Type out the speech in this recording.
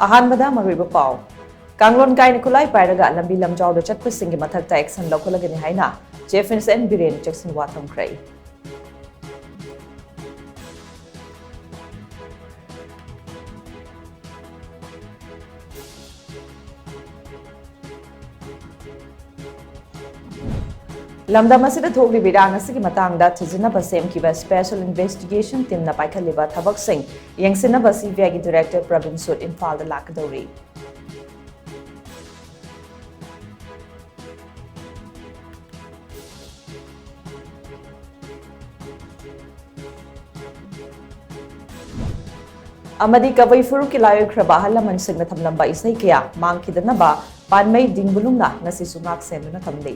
अहानबदा मरुइब पाव कांगलोन गायन खुलाई पाइरगा लंबी लमजाव चटपसिंग मथक्ता एक्शन लौखलगनि हाइना चीफ मिनिस्टर बिरेन जैक्सन वाथमख्रै लमदम असिदा थोगली बिरांग असिगी मतंगदा थिजिनबा सेमकिबा स्पेशल इन्वेस्टिगेशन टीम ना पाइखलिबा थबकसिंग यंगसिनबा सीबीआई की डायरेक्टर प्रवीण सूद इम्फाल दा लाकदौरी अमदी कवई फुरु की लायोख्रबा हलमन सिंह थमलंबा इसै कया मांगखिदनबा पानमई दिंगबुलुंगना ngasi sungak senduna thamlei